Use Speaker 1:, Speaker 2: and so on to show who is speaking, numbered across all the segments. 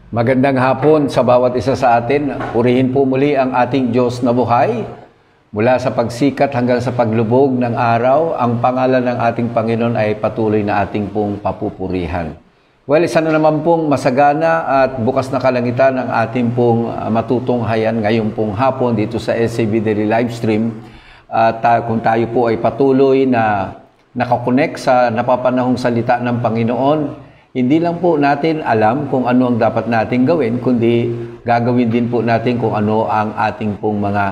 Speaker 1: Magandang hapon sa bawat isa sa atin. Purihin po muli ang ating Diyos na buhay. Mula sa pagsikat hanggang sa paglubog ng araw, ang pangalan ng ating Panginoon ay patuloy na ating pong papupurihan. Well, isa na naman pong masagana at bukas na kalangitan ang ating pong matutunghayan ngayong pong hapon dito sa SAB Daily Livestream. At kung tayo po ay patuloy na nakakonect sa napapanahong salita ng Panginoon, hindi lang po natin alam kung ano ang dapat natin gawin, kundi gagawin din po natin kung ano ang ating pong mga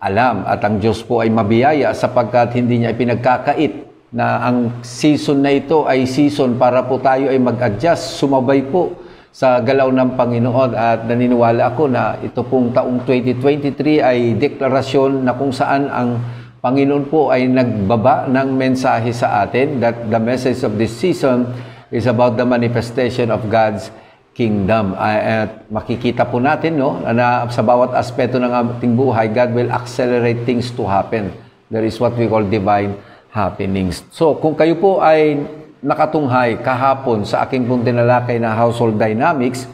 Speaker 1: alam. At ang Diyos po ay mabiyaya sapagkat hindi niya ipinagkakait na ang season na ito ay season para po tayo ay mag-adjust, sumabay po sa galaw ng Panginoon. At naniniwala ako na ito pong taong 2023 ay deklarasyon na kung saan ang Panginoon po ay nagbaba ng mensahe sa atin, that the message of this season is about the manifestation of God's kingdom. At makikita po natin na sa bawat aspeto ng ating buhay, God will accelerate things to happen. There is what we call divine happenings. So kung kayo po ay nakatunghay kahapon sa aking pong tinalakay na household dynamics,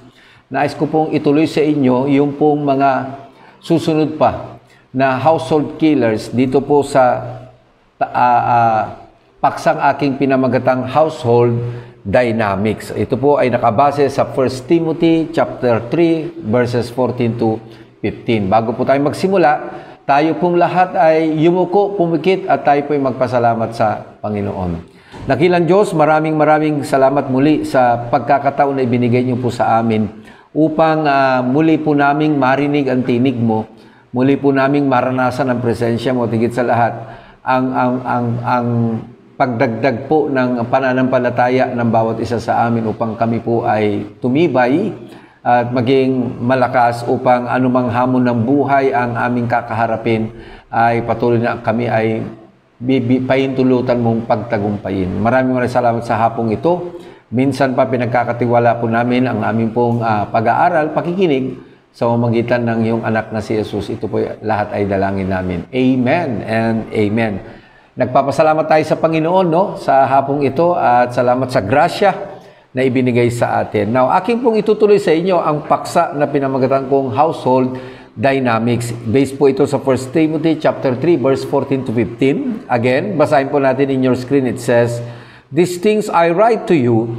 Speaker 1: nais ko pong ituloy sa inyo yung pong mga susunod pa na household killers dito po sa paksang aking pinamagatang household dynamics. Ito po ay nakabase sa 1 Timothy chapter 3 verses 14 to 15. Bago po tayo magsimula, tayo pong lahat ay yumuko, pumikit at tayo po ay magpasalamat sa Panginoon. Dakilang Diyos, maraming salamat muli sa pagkakataon na ibinigay niyo po sa amin upang muli po naming marinig ang tinig mo, muli po naming maranasan ang presensya mo, tigit sa lahat ang pagdagdag po ng pananampalataya ng bawat isa sa amin upang kami po ay tumibay at maging malakas upang anumang hamon ng buhay ang aming kakaharapin ay patuloy na kami ay pahintulutan mong pagtagumpayin. Maraming salamat sa hapong ito. Minsan pa pinagkakatiwala po namin ang aming pong pag-aaral, pakikinig sa pamamagitan ng iyong anak na si Jesus. Ito po lahat ay dalangin namin. Amen and amen. Nagpapasalamat tayo sa Panginoon sa hapong ito at salamat sa grasya na ibinigay sa atin. Now, aking pong itutuloy sa inyo ang paksa na pinamagatan kong household dynamics. Based po ito sa 1 Timothy chapter 3 verse 14 to 15. Again, basahin po natin in your screen. It says, "These things I write to you,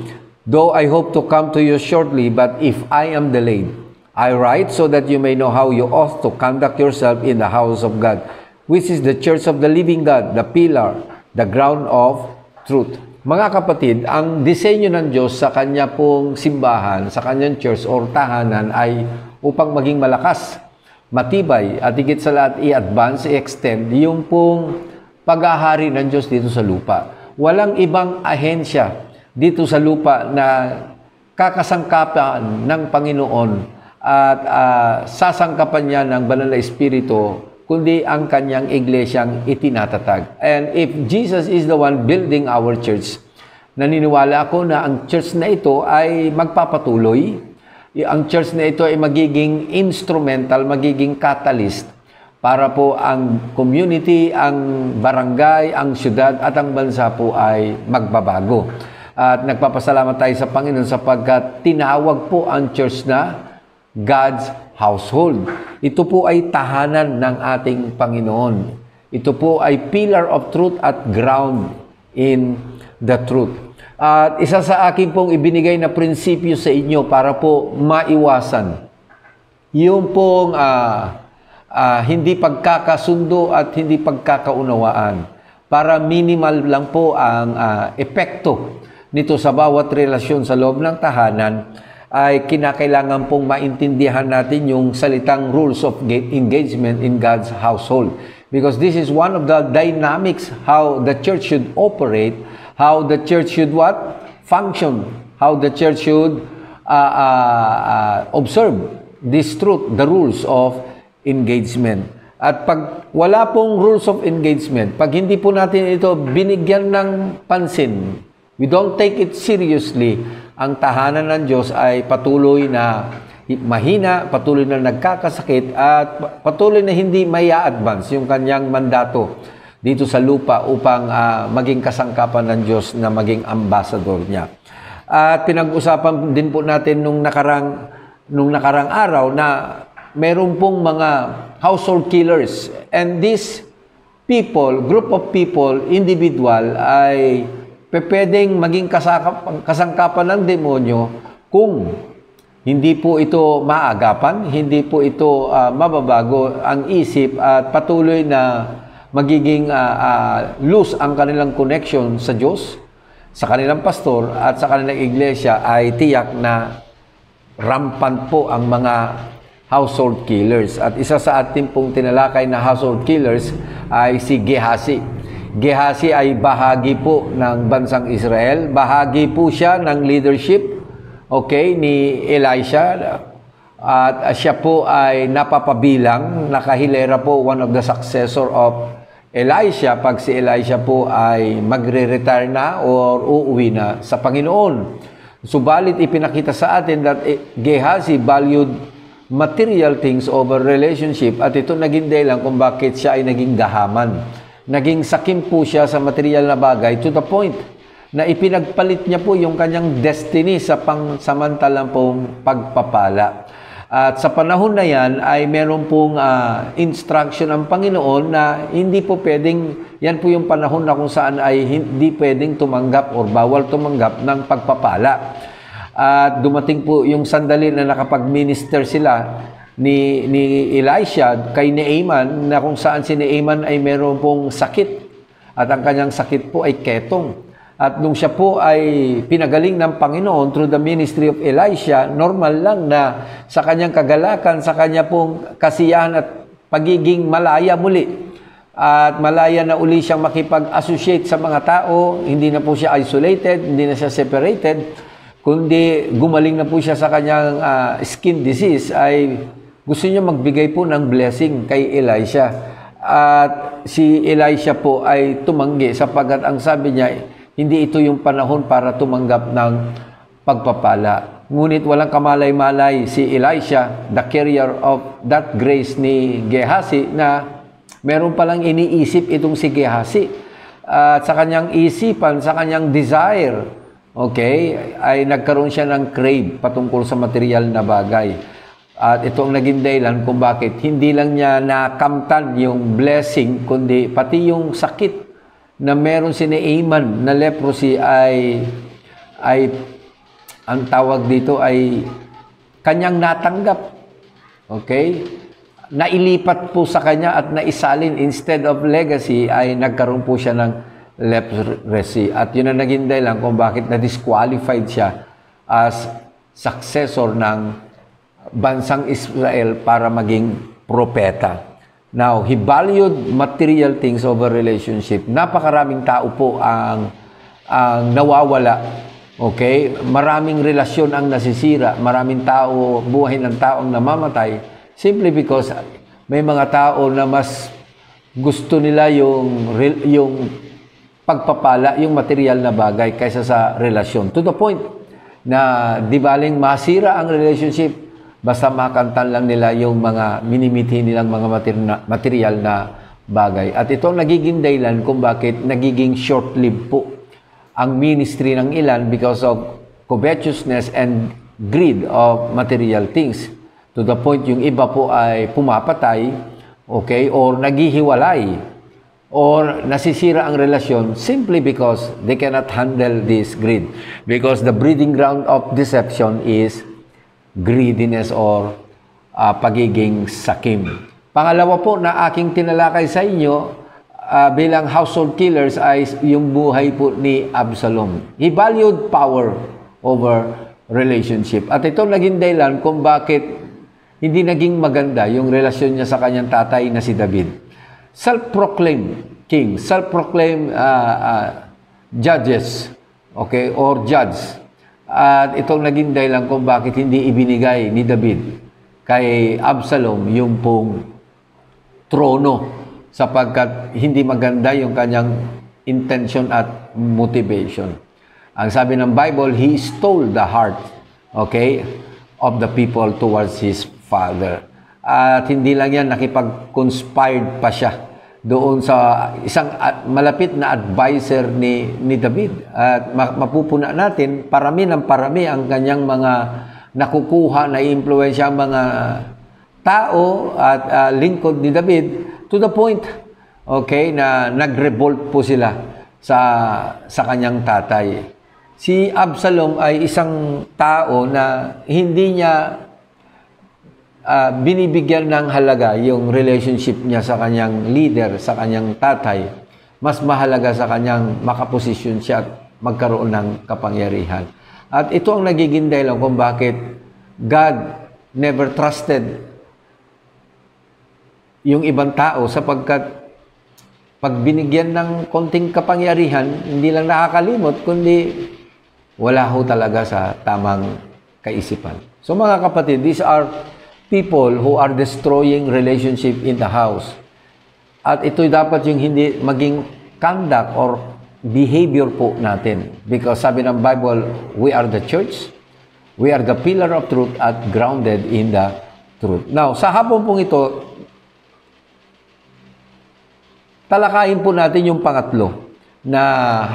Speaker 1: though I hope to come to you shortly, but if I am delayed, I write so that you may know how you ought to conduct yourself in the house of God, which is the church of the living God, the pillar, the ground of truth." Mga kapatid, ang disenyo ng Diyos sa kanya pong simbahan, sa kanyang church or tahanan ay upang maging malakas, matibay, at higit sa lahat i-advance, i-extend yung pong paghahari ng Diyos dito sa lupa. Walang ibang ahensya dito sa lupa na kakasangkapan ng Panginoon at sasangkapan niya ng banal na Espiritu, kundi ang kanyang iglesyang itinatatag. And if Jesus is the one building our church, naniniwala ako na ang church na ito ay magpapatuloy. Ang church na ito ay magiging instrumental, magiging catalyst para po ang community, ang barangay, ang syudad at ang bansa po ay magbabago. At nagpapasalamat tayo sa Panginoon sapagkat tinawag po ang church na God's household. Ito po ay tahanan ng ating Panginoon. Ito po ay pillar of truth at ground in the truth. At isa sa akin pong ibinigay na prinsipyo sa inyo para po maiwasan yung pong hindi pagkakasundo at hindi pagkakaunawaan, para minimal lang po ang epekto nito sa bawat relasyon sa loob ng tahanan, ay kinakailangan pong maintindihan natin yung salitang rules of engagement in God's household. Because this is one of the dynamics how the church should operate, how the church should function, how the church should observe this truth, the rules of engagement. At pag wala pong rules of engagement, pag hindi po natin ito binigyan ng pansin, we don't take it seriously, ang tahanan ng Diyos ay patuloy na mahina, patuloy na nagkakasakit, at patuloy na hindi maya-advance yung kanyang mandato dito sa lupa upang maging kasangkapan ng Diyos na maging ambassador niya. At pinag-usapan din po natin nung nakarang nung nakarang araw na meron pong mga household killers. And these people, group of people, individual, ay pwedeng maging kasangkapan ng demonyo kung hindi po ito maagapan, hindi po ito mababago ang isip at patuloy na magiging loose ang kanilang connection sa Diyos, sa kanilang pastor at sa kanilang iglesia, ay tiyak na rampant po ang mga household killers. At isa sa ating pong tinalakay na household killers ay si Gehazi. Gehazi ay bahagi po ng bansang Israel. Bahagi po siya ng leadership, ni Elisha. At siya po ay napapabilang, nakahilera po, one of the successor of Elisha pag si Elisha po ay magre-retire na or uuwi na sa Panginoon. Subalit ipinakita sa atin that Gehazi valued material things over relationship, at ito naging dahilan kung bakit siya ay naging gahaman. Naging sakim po siya sa material na bagay to the point na ipinagpalit niya po yung kanyang destiny sa pangsamantalang pong pagpapala. At sa panahon na yan ay meron pong instruction ang Panginoon na hindi po pwedeng, yan po yung panahon na kung saan ay hindi pwedeng tumanggap or bawal tumanggap ng pagpapala. At dumating po yung sandali na nakapag-minister sila ni Elisha kay Naaman, na kung saan si Naaman ay meron pong sakit at ang kanyang sakit po ay ketong. At nung siya po ay pinagaling ng Panginoon through the ministry of Elisha, normal lang na sa kanyang kagalakan, sa kanya pong kasiyahan at pagiging malaya muli. At malaya na uli siyang makipag-associate sa mga tao, hindi na po siya isolated, hindi na siya separated, kundi gumaling na po siya sa kanyang skin disease, ay gusto niya magbigay po ng blessing kay Elisha. At si Elisha po ay tumanggi sapagkat ang sabi niya, hindi ito yung panahon para tumanggap ng pagpapala. Ngunit walang kamalay-malay si Elisha, the carrier of that grace ni Gehazi, na meron palang iniisip itong si Gehazi. At sa kanyang isipan, sa kanyang desire, ay nagkaroon siya ng crave patungkol sa material na bagay. At ito ang naging dahilan kung bakit hindi lang niya nakamtan yung blessing, kundi pati yung sakit na meron si Naaman na leprosy ay ang tawag dito ay kanyang natanggap. Nailipat po sa kanya at naisalin, instead of legacy ay nagkaroon po siya ng leprosy. At yun ang naging dahilan kung bakit na-disqualified siya as successor ng bansang Israel para maging propeta. Now, he valued material things over relationship. Napakaraming tao po ang nawawala. Maraming relasyon ang nasisira. Maraming tao, buhay ng taong namamatay simply because may mga tao na mas gusto nila yung pagpapala, yung material na bagay kaysa sa relasyon. To the point na di baling masira ang relationship, basta makantan lang nila yung mga minimithi nilang mga material na bagay. At ito ang nagiging dahilan kung bakit nagiging short-lived po ang ministry ng ilan because of covetousness and greed of material things. To the point yung iba po ay pumapatay, or naghihiwalay, or nasisira ang relasyon simply because they cannot handle this greed. Because the breeding ground of deception is greediness or pagiging sakim. Pangalawa po na aking tinalakay sa inyo bilang household killers ay yung buhay po ni Absalom. He valued power over relationship. At ito naging dahilan kung bakit hindi naging maganda yung relasyon niya sa kanyang tatay na si David. Self-proclaimed king, self-proclaimed judges, or judge. At itong naging dahilan kung bakit hindi ibinigay ni David kay Absalom yung pong trono, sapagkat hindi maganda yung kanyang intention at motivation. Ang sabi ng Bible, he stole the heart, of the people towards his father. At hindi lang yan, nakipag-conspired pa siya doon sa isang malapit na advisor ni David. At mapupuna natin, parami ng parami ang kanyang mga nakukuha, na-impluwensya ang mga tao at lingkod ni David to the point, okay, na nag-revolt po sila sa kanyang tatay. Si Absalom ay isang tao na hindi niya binibigyan ng halaga yung relationship niya sa kanyang leader, sa kanyang tatay. Mas mahalaga sa kanyang makaposisyon siya at magkaroon ng kapangyarihan. At ito ang nagiging dahilan kung bakit God never trusted yung ibang tao, sapagkat pag binigyan ng konting kapangyarihan, hindi lang nakakalimot, kundi wala ho talaga sa tamang kaisipan. So mga kapatid, these are people who are destroying relationship in the house. At ito dapat yung hindi maging conduct or behavior po natin. Because sabi ng Bible, we are the church, we are the pillar of truth at grounded in the truth. Now, sa hapon pong ito, talakayin po natin yung pangatlo na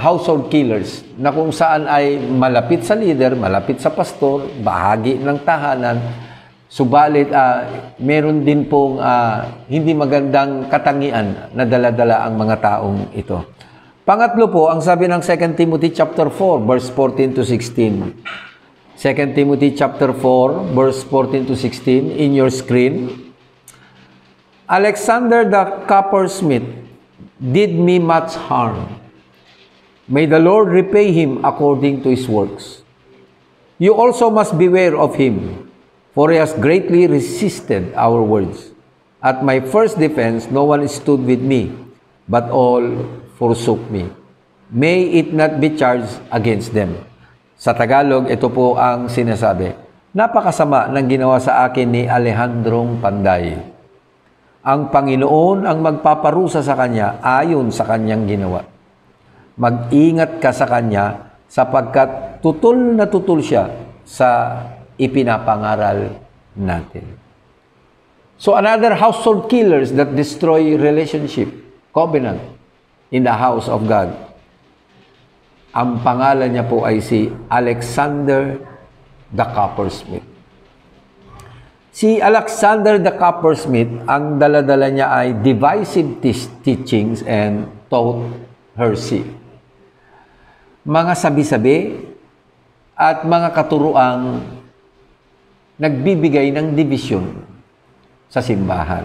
Speaker 1: household killers, na kung saan ay malapit sa leader, malapit sa pastor, bahagi ng tahanan, subalit meron din pong hindi magandang katangian na dala-dala ang mga taong ito. Pangatlo po, ang sabi ng 2 Timothy chapter 4, verse 14 to 16. 2 Timothy chapter 4, verse 14 to 16 in your screen. Alexander the coppersmith did me much harm. May the Lord repay him according to his works. You also must beware of him, for he has greatly resisted our words. At my first defense, no one stood with me, but all forsook me. May it not be charged against them. Sa Tagalog, ito po ang sinasabi. Napakasama ng ginawa sa akin ni Alejandrong Panday. Ang Panginoon ang magpaparusa sa kanya ayon sa kanyang ginawa. Mag-ingat ka sa kanya sapagkat tutol na tutol siya sa ipinapangaral natin. So another household killers that destroy relationship, covenant in the house of God. Ang pangalan niya po ay si Alexander the coppersmith. Si Alexander the coppersmith, ang dala-dala niya ay divisive teachings and taught heresy. Mga sabi-sabi at mga katuruang nagbibigay ng division sa simbahan.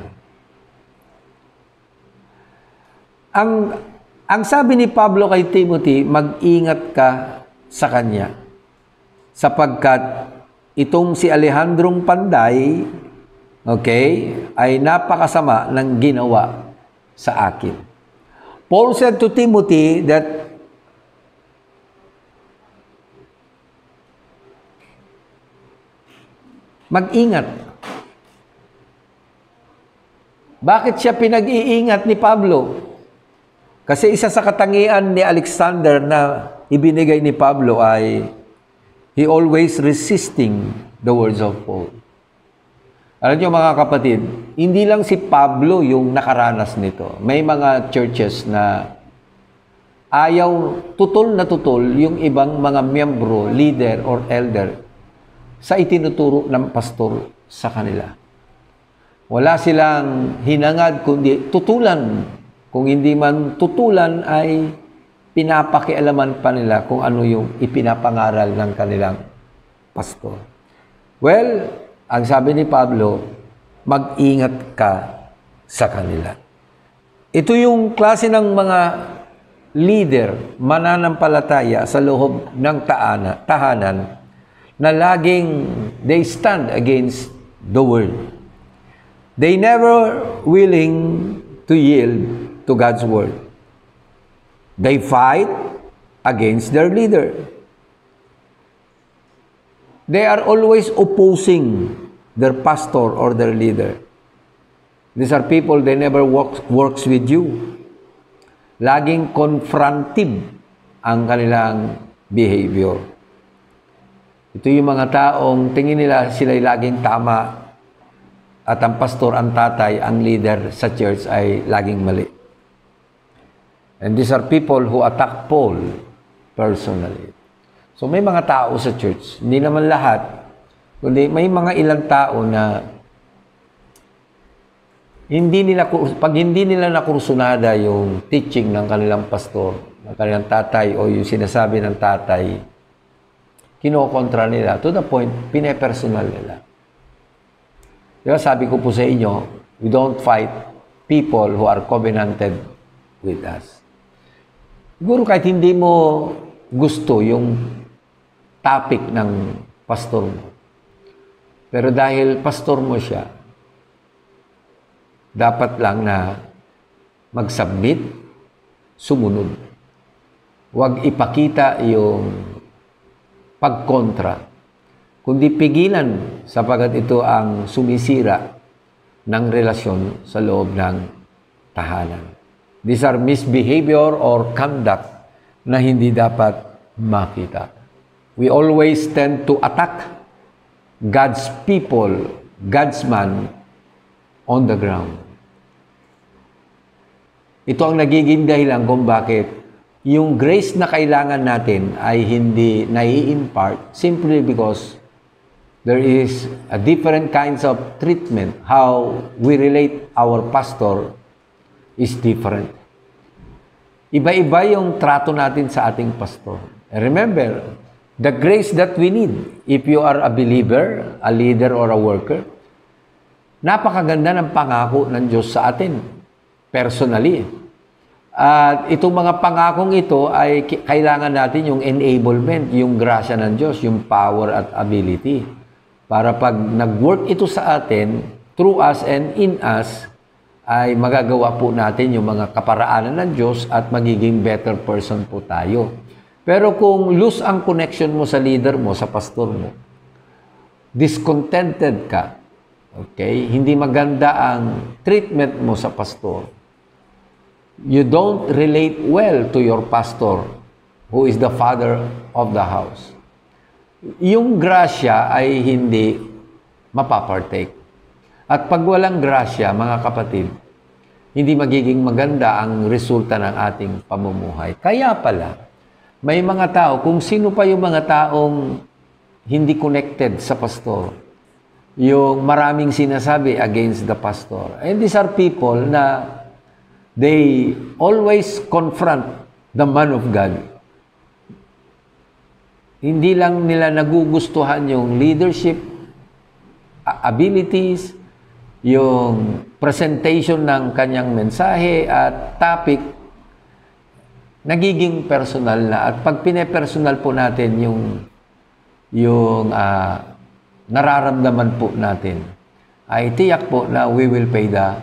Speaker 1: Ang sabi ni Pablo kay Timothy, mag-ingat ka sa kanya sapagkat itong si Alejandrong Panday, okay, ay napakasama ng ginawa sa akin. Paul said to Timothy that mag-ingat. Bakit siya pinag-iingat ni Pablo? Kasi isa sa katangian ni Alexander na ibinigay ni Pablo ay he always resisting the words of Paul. Alam niyo mga kapatid, hindi lang si Pablo yung nakaranas nito. May mga churches na ayaw tutol na tutol yung ibang mga miyembro, leader or elder sa itinuturo ng pastor sa kanila. Wala silang hinangad kundi tutulan. Kung hindi man tutulan ay pinapakialaman pa nila kung ano yung ipinapangaral ng kanilang pastor. Well, ang sabi ni Pablo, mag-ingat ka sa kanila. Ito yung klase ng mga leader, mananampalataya sa loob ng tahanan na laging they stand against the world. They never willing to yield to God's word. They fight against their leader. They are always opposing their pastor or their leader. These are people, they never works with you. Laging confrontive ang kanilang behavior. Ito yung mga taong tingin nila sila'y laging tama at ang pastor, ang tatay, ang leader sa church ay laging mali. And these are people who attack Paul personally. So may mga tao sa church, hindi naman lahat, Kundi may mga ilang tao na pag hindi nila nakursunada yung teaching ng kanilang pastor, ng kanilang tatay o yung sinasabi ng tatay, kinokontra nila to the point, pinepersonal nila. Diba sabi ko po sa inyo, we don't fight people who are covenanted with us. Siguro kahit hindi mo gusto yung topic ng pastor mo, pero dahil pastor mo siya, dapat lang na mag-submit, sumunod. Huwag ipakita yung pagkontra, kundi pigilan sapagkat ito ang sumisira ng relasyon sa loob ng tahanan. These are misbehavior or conduct na hindi dapat makita. We always tend to attack God's people, God's man on the ground. Ito ang nagiging dahilan kung bakit yung grace na kailangan natin ay hindi nai-impart simply because there is a different kinds of treatment. How we relate our pastor is different. Iba-iba yung trato natin sa ating pastor. And remember, the grace that we need, if you are a believer, a leader, or a worker, napakaganda ng pangako ng Diyos sa atin, personally. At itong mga pangakong ito ay kailangan natin yung enablement, yung grasya ng Diyos, yung power at ability. Para pag nag-work ito sa atin, through us and in us, ay magagawa po natin yung mga kaparaanan ng Diyos at magiging better person po tayo. Pero kung loose ang connection mo sa leader mo, sa pastor mo, discontented ka, okay? Hindi maganda ang treatment mo sa pastor. You don't relate well to your pastor, who is the father of the house. Yung grasya ay hindi mapapartake. At pag walang grasya, mga kapatid, hindi magiging maganda ang resulta ng ating pamumuhay. Kaya pala, may mga tao, kung sino pa yung mga taong hindi connected sa pastor, yung maraming sinasabi against the pastor. And these are people na they always confront the man of God. Hindi lang nila nagugustuhan yung leadership, abilities, yung presentation ng kanyang mensahe at topic, nagiging personal na. At pag pinepersonal po natin yung nararamdaman po natin, ay tiyak po na we will pay the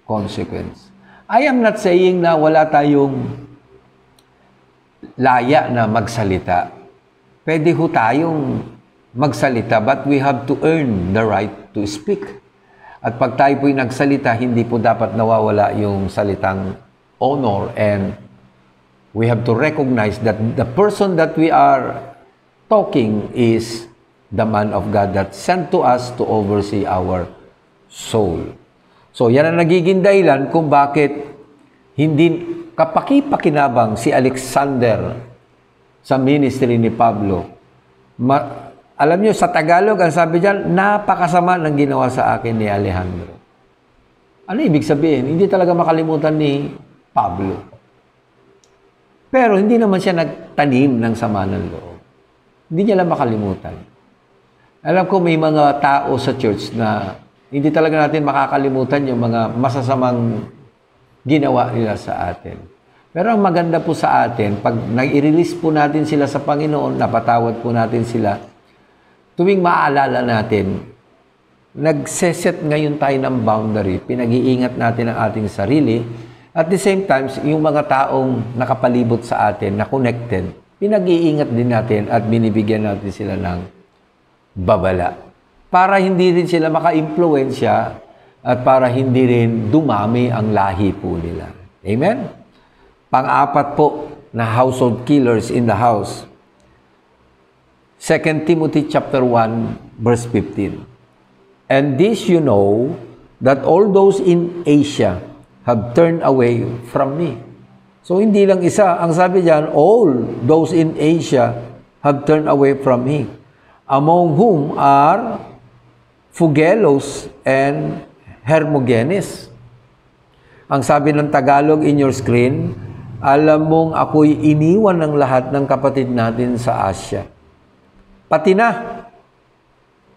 Speaker 1: consequence. I am not saying na wala tayong laya na magsalita. Pwede ho tayong magsalita, but we have to earn the right to speak. At pag tayo po'y nagsalita, hindi po dapat nawawala yung salitang honor, and we have to recognize that the person that we are talking is the man of God that sent to us to oversee our soul. So, yan ang nagiging dahilan kung bakit hindi kapaki-pakinabang si Alexander sa ministry ni Pablo. Alam nyo, sa Tagalog, ang sabi dyan, napakasama ng ginawa sa akin ni Alejandro. Ano ibig sabihin? Hindi talaga makalimutan ni Pablo. Pero hindi naman siya nagtanim ng sama ng loob. Hindi niya lang makalimutan. Alam ko may mga tao sa church na hindi talaga natin makakalimutan yung mga masasamang ginawa nila sa atin. Pero ang maganda po sa atin, pag nag-i-release po natin sila sa Panginoon, napatawad po natin sila, tuwing maaalala natin, nagseset ngayon tayo ng boundary, pinag-iingat natin ang ating sarili, at the same time, yung mga taong nakapalibot sa atin, na connected, pinag-iingat din natin at binibigyan natin sila ng babala. Para hindi rin sila maka-impluwensya at para hindi rin dumami ang lahi po nila. Amen? Pang-apat po na household killers in the house. 2 Timothy chapter 1, verse 15. And this you know, that all those in Asia have turned away from me. So, hindi lang isa. Ang sabi diyan, all those in Asia have turned away from me. among whom are Phygelus and Hermogenes. Ang sabi ng Tagalog in your screen, alam mong ako'y iniwan ng lahat ng kapatid natin sa Asya. Pati na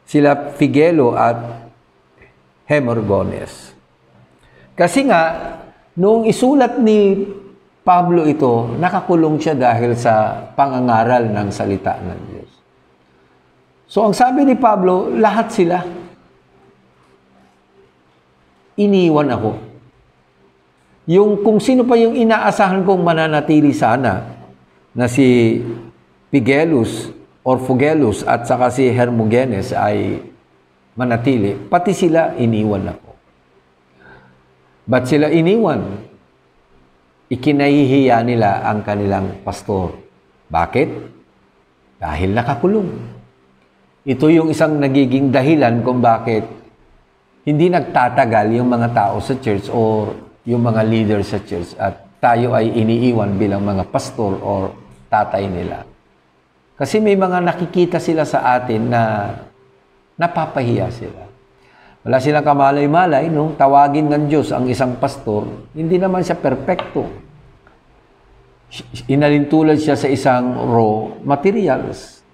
Speaker 1: sila Phygelo at Hermogenes. Kasi nga, noong isulat ni Pablo ito, nakakulong siya dahil sa pangangaral ng salita ng Diyos. So, ang sabi ni Pablo, lahat sila, iniwan ako. Kung sino pa yung inaasahan kong mananatili sana, na si Phygelus or Phygelus at saka si Hermogenes ay manatili, pati sila iniwan ako. Ba't sila iniwan? Ikinahihiya nila ang kanilang pastor. Bakit? Dahil nakakulong. Ito yung isang nagiging dahilan kung bakit hindi nagtatagal yung mga tao sa church or yung mga leader sa church at tayo ay iniiwan bilang mga pastor or tatay nila. Kasi may mga nakikita sila sa atin na napapahiya sila. Wala silang kamalay-malay nung tawagin ng Diyos ang isang pastor, hindi naman siya perpekto. Inalintulad siya sa isang raw materials.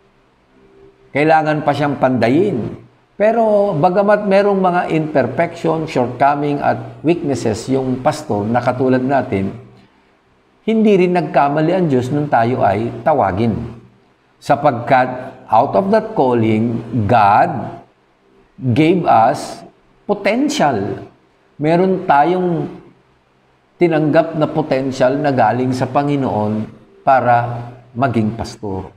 Speaker 1: Kailangan pa siyang pandayin. Pero bagamat merong mga imperfection, shortcoming at weaknesses yung pastor na katulad natin, hindi rin nagkamali ang Diyos nung tayo ay tawagin. Sapagkat out of that calling, God gave us potential. Meron tayong tinanggap na potential na galing sa Panginoon para maging pastor.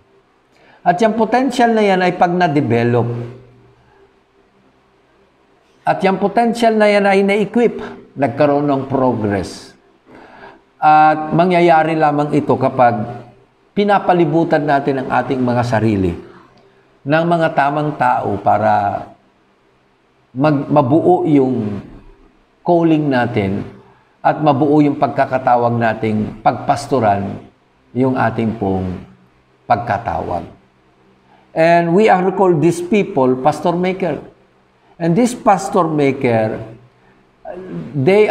Speaker 1: At yung potential na yan ay pag na-develop. At yung potential na yan ay na-equip, nagkaroon ng progress. At mangyayari lamang ito kapag pinapalibutan natin ang ating mga sarili ng mga tamang tao para mabuo yung calling natin at mabuo yung pagkakatawag nating pagpastoran yung ating pong pagkatawag. And we are called these people, pastor maker. And this pastor maker, these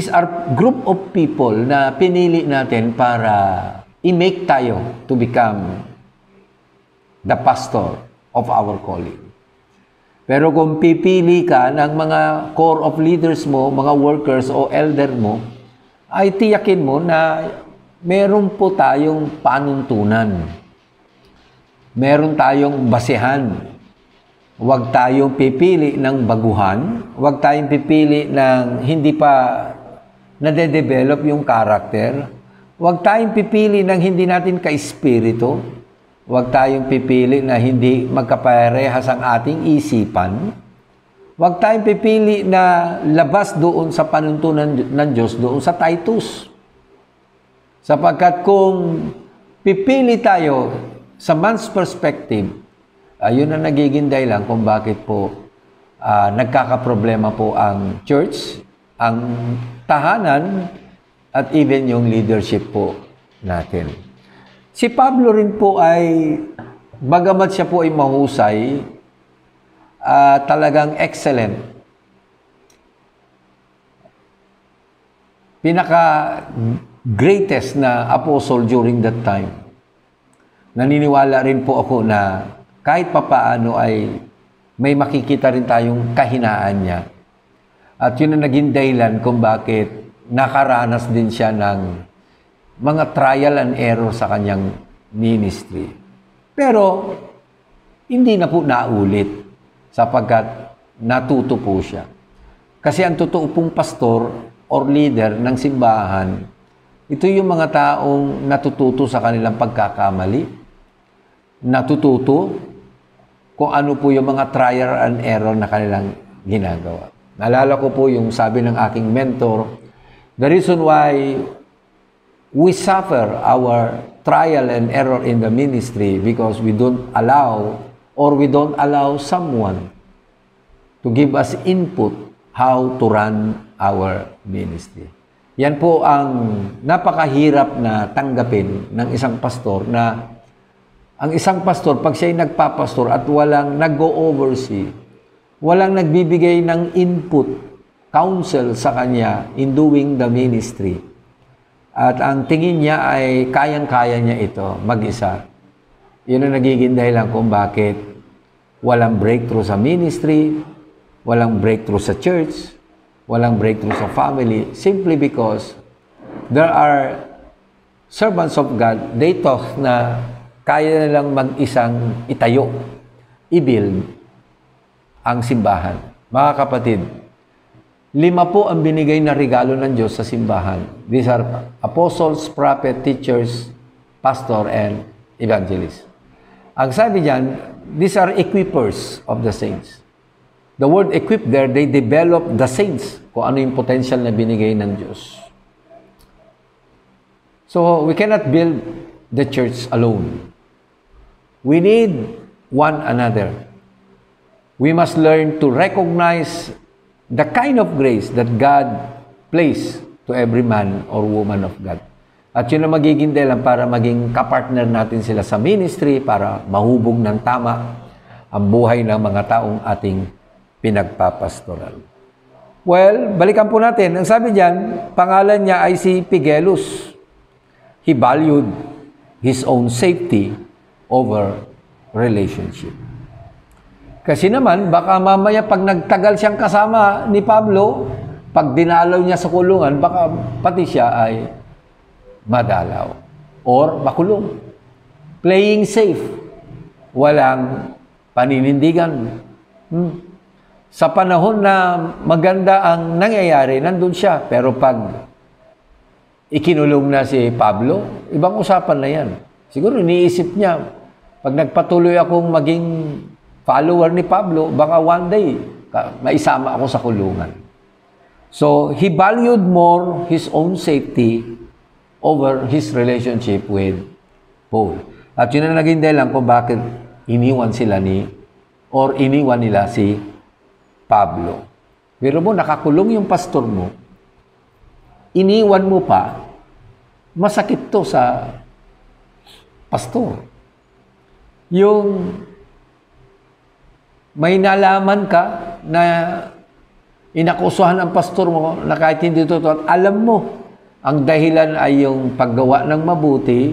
Speaker 1: are group of people na pinili natin para i-make tayo to become the pastor of our calling. Pero kung pipili ka ng mga core of leaders mo, mga workers o elder mo, ay tiyakin mo na meron po tayong panuntunan. Meron tayong basehan. Huwag tayong pipili ng baguhan. Huwag tayong pipili ng hindi pa nade-develop yung karakter. Huwag tayong pipili ng hindi natin ka-espiritu. Huwag tayong pipili na hindi magkaparehas ang ating isipan. Huwag tayong pipili na labas doon sa panuntunan ng Diyos, doon sa Titus. Sapagkat kung pipili tayo sa man's perspective, ayun ang nagiging dahilan kung bakit po nagkakaproblema po ang church, ang tahanan, at even yung leadership po natin. Si Pablo rin po ay, bagamat siya po ay mahusay, talagang excellent. Pinaka-greatest na apostle during that time. Naniniwala rin po ako na kahit papaano ay may makikita rin tayong kahinaan niya. At yun ang naging dahilan kung bakit nakaranas din siya ng mga trial and error sa kanyang ministry. Pero hindi na po naulit sapagkat natuto po siya. Kasi ang totoo pong pastor or leader ng simbahan, ito yung mga taong natututo sa kanilang pagkakamali, natututo kung ano po yung mga trial and error na kanilang ginagawa. Naalala ko po yung sabi ng aking mentor, the reason why we suffer our trial and error in the ministry because we don't allow someone to give us input how to run our ministry. Yan po ang napakahirap na tanggapin ng isang pastor na Ang isang pastor, pag siya'y nagpapastor at walang nag-o-oversee, walang nagbibigay ng input, counsel sa kanya in doing the ministry, at ang tingin niya ay kayang-kaya niya ito mag-isa, yun ang nagiging dahilan kung bakit walang breakthrough sa ministry, walang breakthrough sa church, walang breakthrough sa family, simply because there are servants of God, they thought na kaya nilang mag-isang itayo, i-build ang simbahan. Mga kapatid, 5 po ang binigay na regalo ng Diyos sa simbahan. These are apostles, prophet, teachers, pastor, and evangelists. Ang sabi diyan, these are equippers of the saints. The word equip there, they develop the saints kung ano yung potential na binigay ng Diyos. So, we cannot build the church alone. We need one another. We must learn to recognize the kind of grace that God placed to every man or woman of God. At yun ang magiging dahilan para maging kapartner natin sila sa ministry, para mahubog ng tama ang buhay ng mga taong ating pinagpapastoral. Well, balikan po natin. Ang sabi diyan, pangalan niya ay si Phygellus. He valued his own safety over relationship. Kasi naman, baka mamaya pag nagtagal siyang kasama ni Pablo, pag dinalaw niya sa kulungan, baka pati siya ay madalaw or makulong. Playing safe. Walang paninindigan. Sa panahon na maganda ang nangyayari, nandun siya. Pero pag ikinulong na si Pablo, ibang usapan na yan. Siguro iniisip niya, pag nagpatuloy akong maging follower ni Pablo, baka one day, maisama ako sa kulungan. So, he valued more his own safety over his relationship with Paul. At yun ang naging dahilan kung bakit iniwan nila si Pablo. Pero mo, nakakulong yung pastor mo, iniwan mo pa, masakit to sa pastor. Yung may nalaman ka na inakusuhan ang pastor mo na kahit hindi totoo, at alam mo, ang dahilan ay yung paggawa ng mabuti,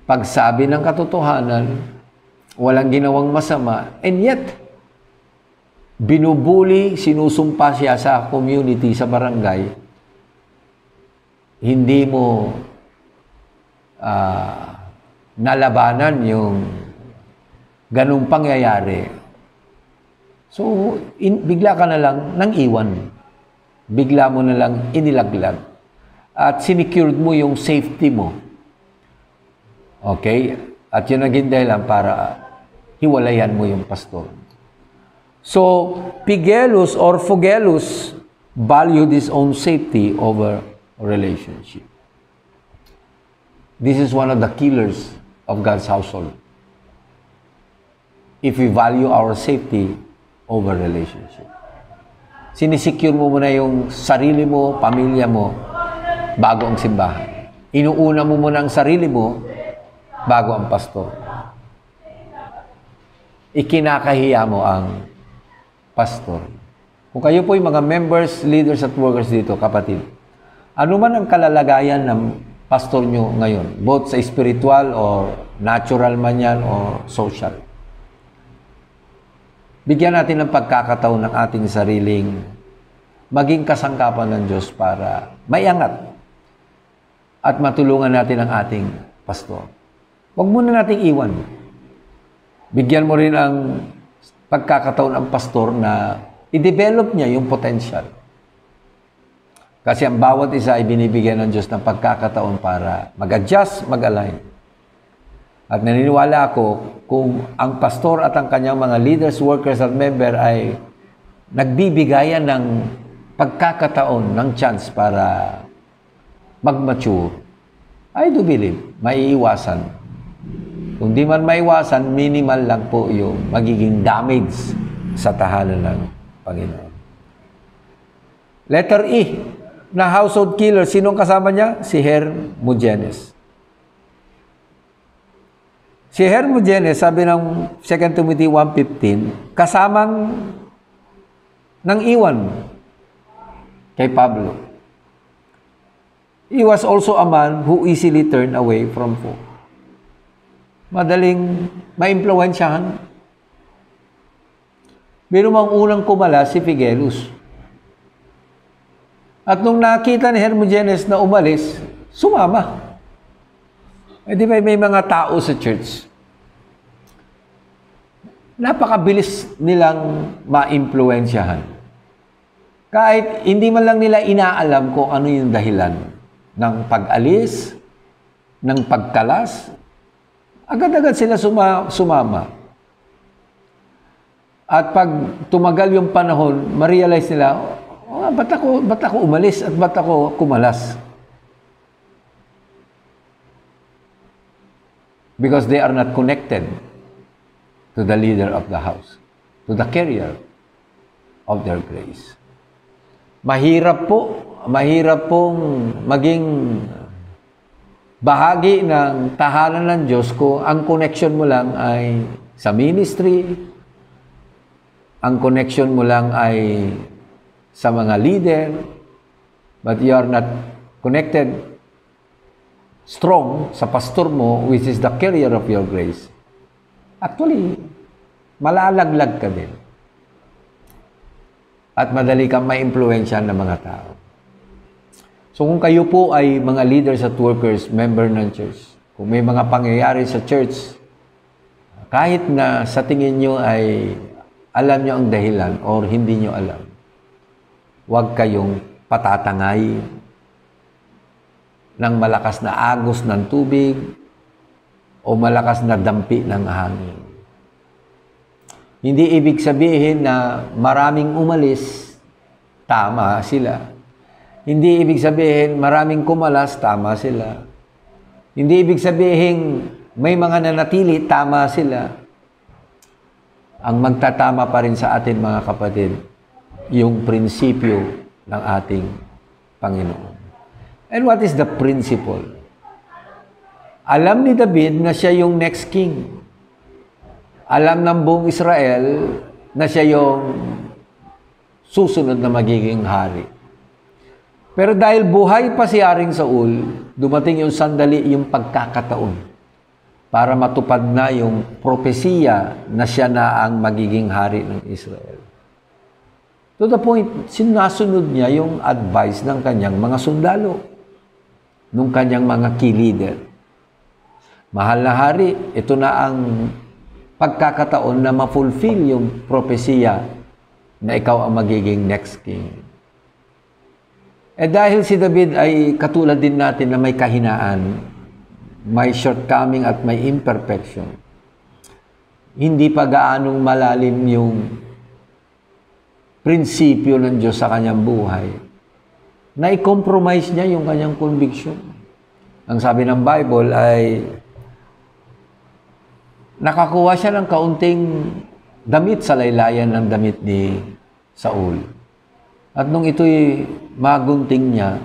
Speaker 1: pagsabi ng katotohanan, walang ginawang masama, and yet, binubuli, sinusumpa siya sa community, sa barangay, hindi mo nalabanan yung ganung pangyayari. So, bigla ka na lang nang iwan. Bigla mo na lang inilaglag. At sinecured mo yung safety mo. Okay? At yun naging dahilan para hiwalayan mo yung pastor. So, Phygellus or Phygellus valued his own safety over relationship. This is one of the killers of God's household. If we value our safety over relationship. Sinisecure mo muna yung sarili mo, pamilya mo, bago ang simbahan. Inuuna mo muna ang sarili mo, bago ang pastor. Ikinakahiya mo ang pastor. Kung kayo po yung mga members, leaders at workers dito, kapatid, ano man ang kalalagayan ng pastor nyo ngayon, both sa spiritual or natural man yan or social, bigyan natin ng pagkakataon ng ating sariling maging kasangkapan ng Diyos para maiangat at matulungan natin ang ating pastor. Huwag muna nating iwan. Bigyan mo rin ang pagkakataon ang pastor na i-develop niya yung potential. Kasi ang bawat isa ay binibigyan ng Diyos ng pagkakataon para mag-adjust, mag-align. At naniniwala ako kung ang pastor at ang kanyang mga leaders, workers at member ay nagbibigayan ng pagkakataon, ng chance para mag-mature, I do believe, maiiwasan. Kung di man maiwasan, minimal lang po yung magiging damage sa tahanan ng Panginoon. Letter E, na household killer. Sinong kasama niya? Si Hermogenes. Si Hermogenes, sabi ng 2 Timothy 1:15, kasamang ng iwan kay Pablo. He was also a man who easily turned away from folk. Madaling maimpluwensyahan. Binumang unang kumala si Phygellus. At nung nakita ni Hermogenes na umalis, sumama. Eh di ba may mga tao sa church? Napakabilis nilang maimpluwensyahan. Kahit hindi man lang nila inaalam kung ano yung dahilan ng pag-alis, ng pagkalas, agad-agad sila sumama. At pag tumagal yung panahon, ma-realize nila, ba't ako umalis at ba't ako kumalas? Because they are not connected to the leader of the house, to the carrier of their grace. Mahirap pong maging bahagi ng tahanan ng Diyos kung ang connection mo lang ay sa ministry, ang connection mo lang ay sa mga leader, but you are not connected strong sa pastor mo, which is the carrier of your grace. Actually, malalaglag ka din. At madali kang maimpluwensyahan ng mga tao. So kung kayo po ay mga leaders at workers, member ng church, kung may mga pangyayari sa church, kahit na sa tingin nyo ay alam nyo ang dahilan or hindi nyo alam, huwag kayong patatangay ng malakas na agos ng tubig o malakas na dampi ng hangin. Hindi ibig sabihin na maraming umalis, tama sila. Hindi ibig sabihin maraming kumalas, tama sila. Hindi ibig sabihin may mga nanatili, tama sila. Ang magtatama pa rin sa atin, mga kapatid, yung prinsipyo ng ating Panginoon. And what is the principle? Alam ni David na siya yung next king. Alam ng buong Israel na siya yung susunod na magiging hari. Pero dahil buhay pa si Haring Saul, dumating yung sandali, yung pagkakataon para matupad na yung propesiya na siya na ang magiging hari ng Israel. To the point, sinasunod niya yung advice ng kanyang mga sundalo, ng kanyang mga key leader. Mahal na hari, ito na ang pagkakataon na ma-fulfill yung propesiya na ikaw ang magiging next king. Eh dahil si David ay katulad din natin na may kahinaan, may shortcoming at may imperfection, hindi pa gaanong malalim yung prinsipyo ng Diyos sa kanyang buhay, na i-compromise niya yung kanyang conviction. Ang sabi ng Bible ay nakakuha siya ng kaunting damit sa laylayan ng damit ni Saul. At nung ito'y magunting niya,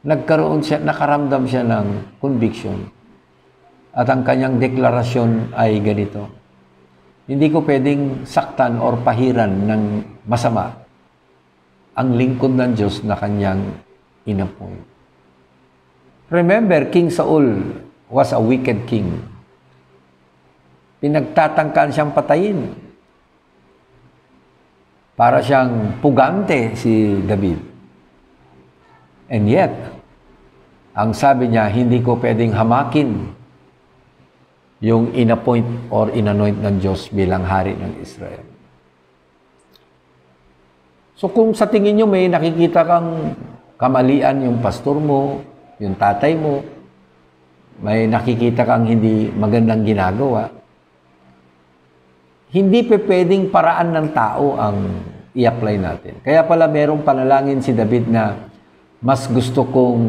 Speaker 1: nakaramdam siya ng conviction. At ang kanyang deklarasyon ay ganito: hindi ko pwedeng saktan or pahiran ng masama ang lingkod ng Diyos na kanyang inappoint. Remember, King Saul was a wicked king. Pinagtatangkaan siyang patayin. Para siyang pugante si David. And yet, ang sabi niya, hindi ko pwedeng hamakin yung inappoint or inanoint ng Diyos bilang hari ng Israel. So kung sa tingin nyo may nakikita kang kamalian yung pastor mo, yung tatay mo, may nakikita kang hindi magandang ginagawa, hindi pwedeng paraan ng tao ang i-apply natin. Kaya pala merong panalangin si David na mas gusto kong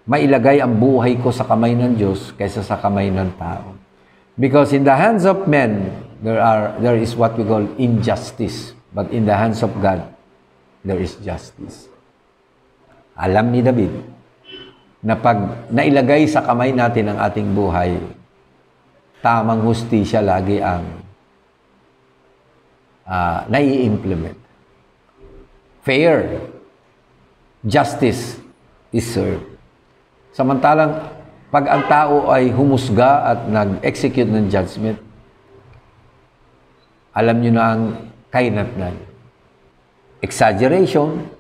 Speaker 1: mailagay ang buhay ko sa kamay ng Diyos kaysa sa kamay ng tao. Because in the hands of men, there is what we call injustice. But in the hands of God, there is justice. Alam ni David na pag nailagay sa kamay natin ang ating buhay, tamang hustisya lagi ang nai-implement. Fair justice is served. Samantalang, pag ang tao ay humusga at nag-execute ng judgment, alam nyo na ang kainatnan. Exaggeration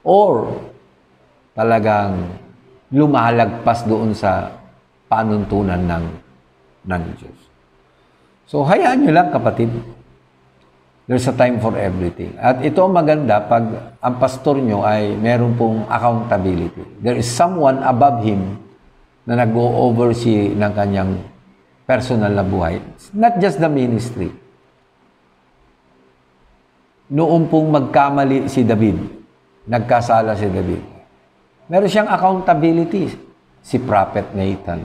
Speaker 1: or talagang lumalagpas doon sa panuntunan ng Diyos. So, hayaan nyo lang, kapatid. There's a time for everything. At ito ang maganda pag ang pastor nyo ay meron pong accountability. There is someone above him na nag-oversee ng kanyang personal na buhay. It's not just the ministry. Noong pong magkamali si David, nagkasala si David, meron siyang accountability, si Prophet Nathan.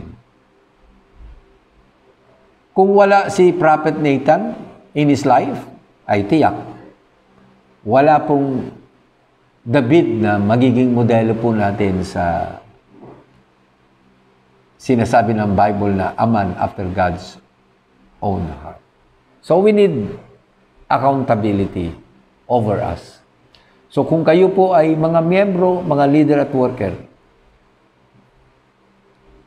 Speaker 1: Kung wala si Prophet Nathan in his life, ay tiyak, wala pong David na magiging modelo po natin sa sinasabi ng Bible na a man after God's own heart. So we need accountability over us. So kung kayo po ay mga miyembro, mga leader at worker,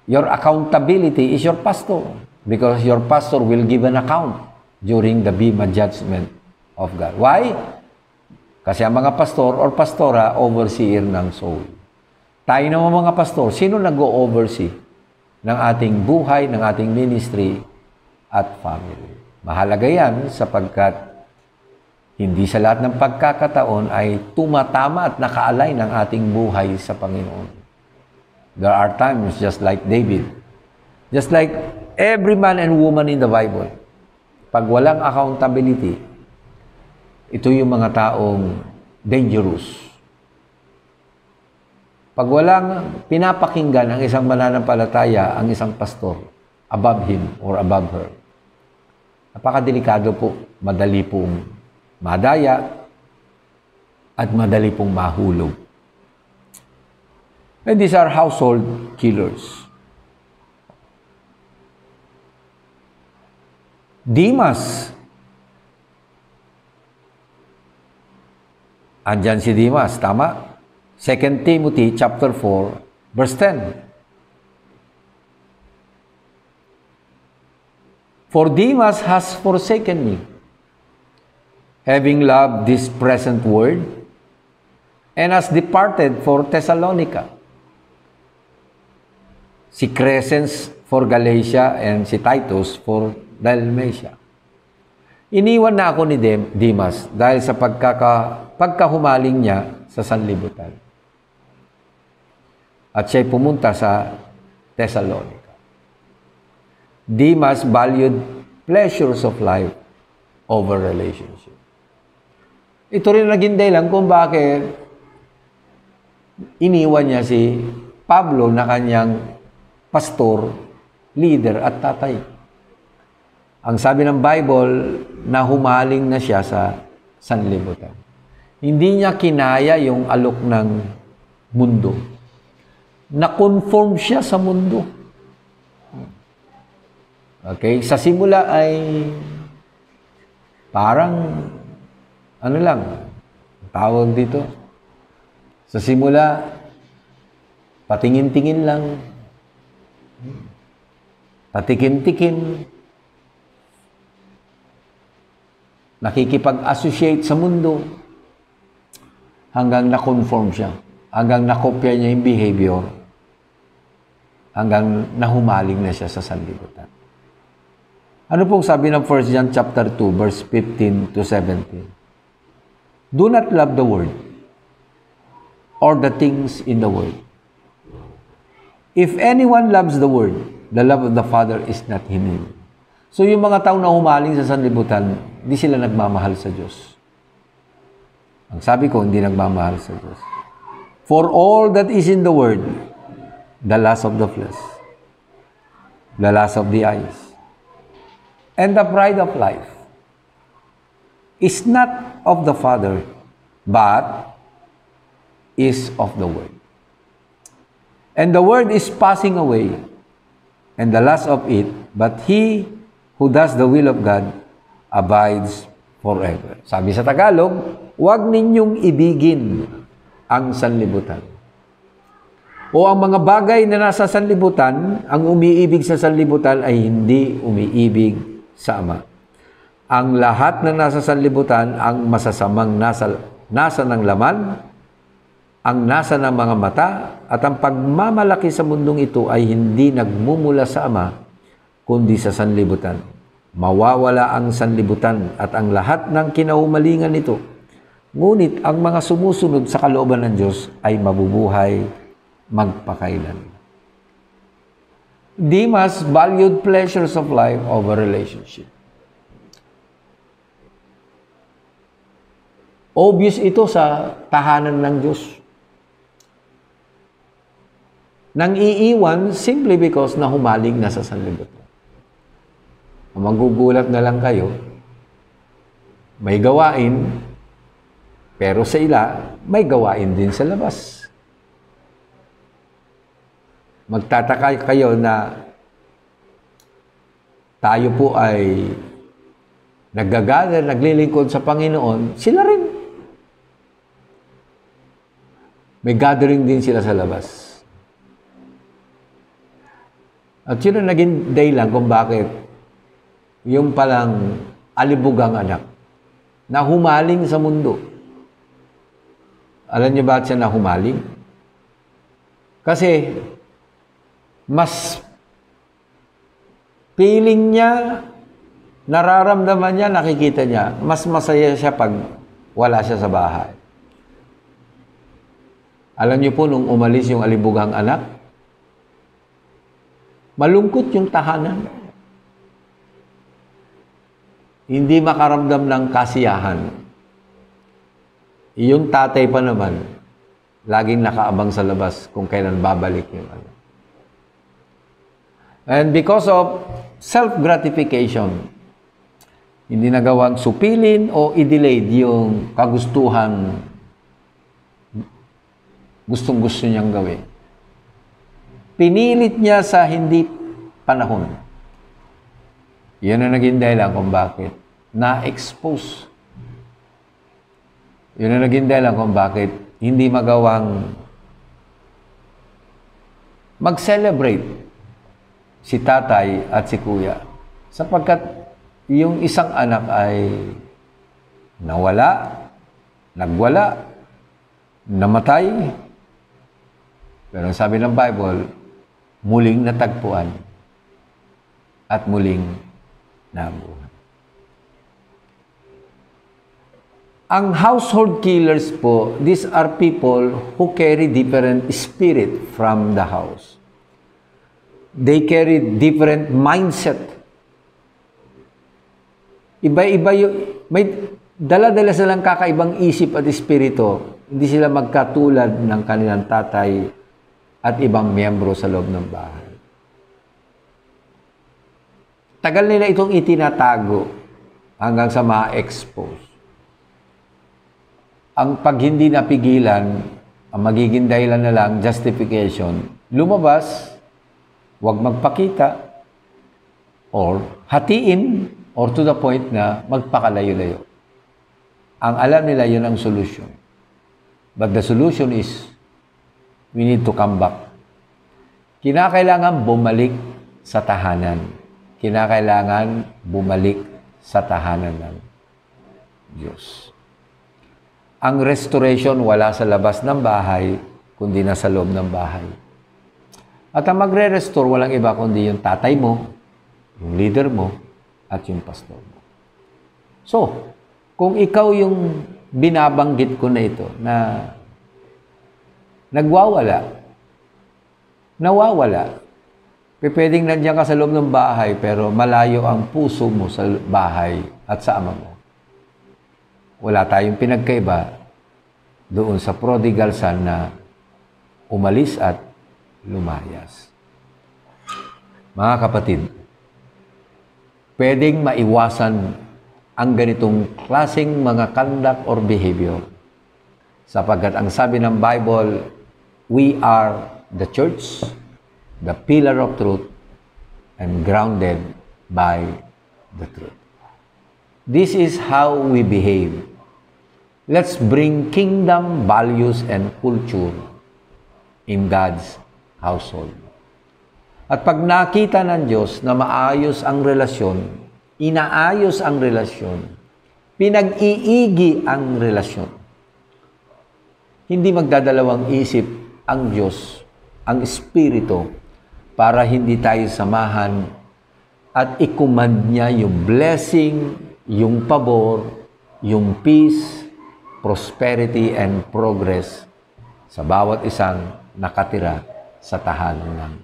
Speaker 1: your accountability is your pastor because your pastor will give an account during the Bema judgment of God. Why? Kasi ang mga pastor or pastora, overseer ng soul. Tayo naman mga pastor, sino nag-o-oversee ng ating buhay, ng ating ministry at family? Mahalaga yan sapagkat hindi sa lahat ng pagkakataon ay tumatama at naka-align ang ating buhay sa Panginoon. There are times just like David, just like every man and woman in the Bible, pag walang accountability, ito yung mga taong dangerous. Pag walang pinapakinggan ang isang mananampalataya, ang isang pastor, above him or above her, napakadelikado po, madali pong madaya at madali pong mahulog. And these are household killers. Demas. Andyan si Demas, tama? 2 Timothy chapter 4, verse 10. For Demas has forsaken me, having loved this present world, and has departed for Thessalonica. Si Crescens for Galatia, and si Titus for Dalmatia. Iniwan na ako ni Demas dahil sa pagkahumaling niya sa sanlibutan. At siya'y pumunta sa Thessalonica. Demas valued pleasures of life over relationship. Ito rin naging dahilan kung bakit iniwan niya si Pablo na kanyang pastor, leader at tatay. Ang sabi ng Bible, na humaling na siya sa sanlibutan. Hindi niya kinaya yung alok ng mundo. Na-conform siya sa mundo. Okay? Sa simula ay parang, ano lang, tawag dito. Sa simula, patingin-tingin lang. Patikim-tikim. Nakikipag-associate sa mundo hanggang na-conform siya, hanggang nakopya niya yung behavior, hanggang nahumaling na siya sa sanlibutan. Ano pong sabi ng 1 John chapter 2, verse 15 to 17? Do not love the world or the things in the world. If anyone loves the world, the love of the Father is not in him. So yung mga tao na humaling sa sanlibutan, hindi sila nagmamahal sa Diyos. Ang sabi ko, hindi nagmamahal sa Diyos. For all that is in the world, the lust of the flesh, the lust of the eyes, and the pride of life, is not of the Father, but is of the world. And the world is passing away, and the lust of it, but he who does the will of God abides forever. Sabi sa Tagalog, huwag ninyong ibigin ang sanlibutan. O ang mga bagay na nasa sanlibutan, ang umiibig sa sanlibutan ay hindi umiibig sa Ama. Ang lahat na nasa sanlibutan, ang masasamang nasa ng laman, ang nasa ng mga mata, at ang pagmamalaki sa mundong ito ay hindi nagmumula sa Ama, kundi sa sanlibutan. Mawawala ang sanlibutan at ang lahat ng kinahumalingan nito. Ngunit ang mga sumusunod sa kalooban ng Diyos ay mabubuhay magpakailan. Demas valued pleasures of life over relationship. Obvious ito sa tahanan ng Diyos. Nang iiwan simply because nahumaling na sa sanlibutan. Magugulat na lang kayo, may gawain, pero sa ila, may gawain din sa labas. Magtataka kayo na tayo po ay naggagala, naglilingkod sa Panginoon, sila rin. May gathering din sila sa labas. At yun ang naging dahilan kung bakit yung palang alibugang anak na humaling sa mundo. Alam niyo ba siya na humaling? Kasi mas feeling niya, nararamdaman niya, nakikita niya, mas masaya siya pag wala siya sa bahay. Alam niyo po, nung umalis yung alibugang anak, malungkot yung tahanan. Hindi makaramdam ng kasiyahan. Yung tatay pa naman, laging nakaabang sa labas kung kailan babalik yung anak. And because of self-gratification, hindi nagawang supilin o i-delayed yung kagustuhan gustong-gusto niyang gawin. Pinilit niya sa hindi panahon. Yan ang naging dahilan kung bakit na-expose. Yan ang naging dahilan kung bakit hindi magawang mag-celebrate si tatay at si kuya. Sapagkat yung isang anak ay nawala, nagwala, namatay. Pero sabi ng Bible, muling natagpuan at muling nabuhay. Ang household killers po, these are people who carry different spirit from the house. They carry different mindset. Iba-iba yung, may dala-dala silang kakaibang isip at espiritu. Hindi sila magkatulad ng kanilang tatay at ibang miyembro sa loob ng bahay. Tagal nila itong itinatago hanggang sa ma-expose. Ang pag hindi napigilan, ang magiging dahilan na lang, justification, lumabas, huwag magpakita, or hatiin, or to the point na magpakalayo-layo. Ang alam nila, yun ang solution. But the solution is, we need to come back. Kinakailangan bumalik sa tahanan. Kinakailangan bumalik sa tahanan ng Diyos. Ang restoration wala sa labas ng bahay, kundi nasa loob ng bahay. At ang magre-restore, walang iba kundi yung tatay mo, yung leader mo, at yung pastor mo. So, kung ikaw yung binabanggit ko na ito, na nagwawala, nawawala, pwedeng nandiyan ka sa loob ng bahay, pero malayo ang puso mo sa bahay at sa ama mo. Wala tayong pinagkaiba doon sa prodigal son na umalis at lumayas. Mga kapatid, pwedeng maiwasan ang ganitong klaseng mga conduct or behavior. Sapagkat ang sabi ng Bible, we are the church, the pillar of truth, and grounded by the truth. This is how we behave. Let's bring kingdom values and culture in God's household. At pag nakita ng Diyos na maayos ang relasyon, inaayos ang relasyon, pinag-iigi ang relasyon, hindi magdadalawang isip ang Diyos, ang Espiritu, para hindi tayo samahan at i-command niya yung blessing, yung pabor, yung peace, prosperity, and progress sa bawat isang nakatira sa tahanan ng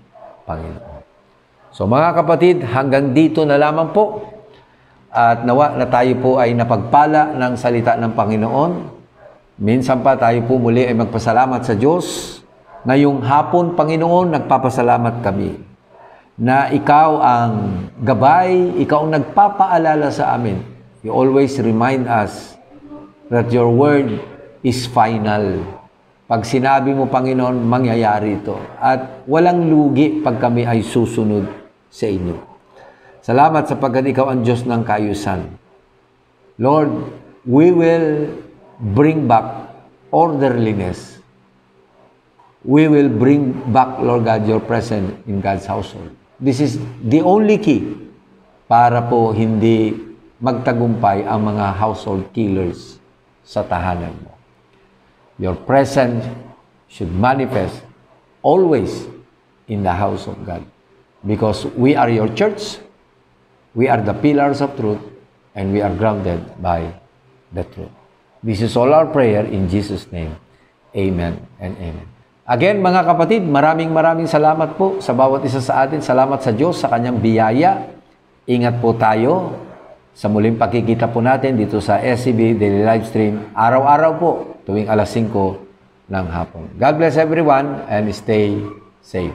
Speaker 1: Panginoon. So mga kapatid, hanggang dito na lamang po. At nawa na tayo po ay napagpala ng salita ng Panginoon. Minsan pa tayo po muli ay magpasalamat sa Diyos. Ngayong hapon, Panginoon, nagpapasalamat kami na Ikaw ang gabay, Ikaw ang nagpapaalala sa amin. You always remind us that Your Word is final. Pag sinabi mo, Panginoon, mangyayari ito. At walang lugi pag kami ay susunod sa inyo. Salamat sapagkat Ikaw ang Diyos ng kaayusan. Lord, we will bring back orderliness. We will bring back, Lord God, Your presence in God's household. This is the only key para po hindi magtagumpay ang mga household killers sa tahanan mo. Your presence should manifest always in the house of God. Because we are Your church, we are the pillars of truth, and we are grounded by the truth. This is all our prayer in Jesus' name. Amen and amen. Again, mga kapatid, maraming salamat po sa bawat isa sa atin. Salamat sa Diyos sa Kanyang biyaya. Ingat po tayo sa muling pakikita po natin dito sa SCB Daily Livestream. Araw-araw po, tuwing alas 5 ng hapon. God bless everyone and stay safe.